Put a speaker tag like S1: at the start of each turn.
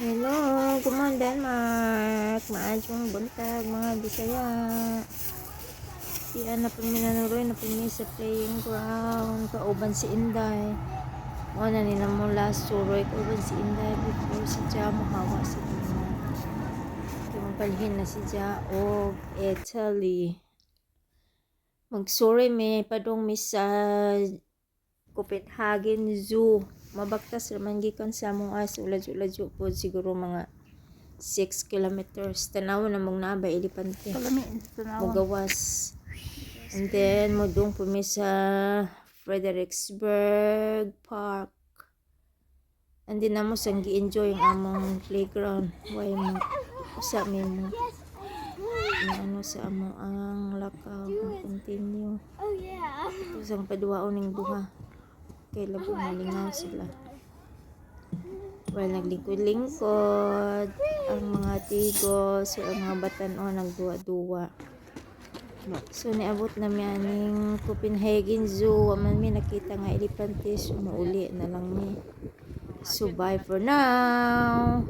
S1: Hello, good morning Denmark. Maadjong buntag mga Bisaya. Diyan na pagminanuroy na pumi sa playing ground. Kauban si Inday. O na nila mo last suroy. Kauban si Inday before si Ja hawa si Dina. Tumapalhin na si Ja o Italy. Magsuroy may padong sa Copenhagen Zoo. Mabaktas naman gikan sa among uladyo-uladyo po siguro mga 6 kilometers. Tanaw na mong naba elepante. Mugawas. And then modong po mi sa Fredericksburg Park. And then namo sang gi-enjoy ang among playground. Why mo usa mi mo ano sa amo ang lakaw continue. Ito sang paduwaon ning duha. Kay labo malingaw sila. Well, naglingkod-lingkod ang mga tigos o ang mga batan-o nagduwa-duwa. So niabot na mi aning Copenhagen Zoo. Aman mi nakita nga elephante, so mauli na lang mi. So bye for now.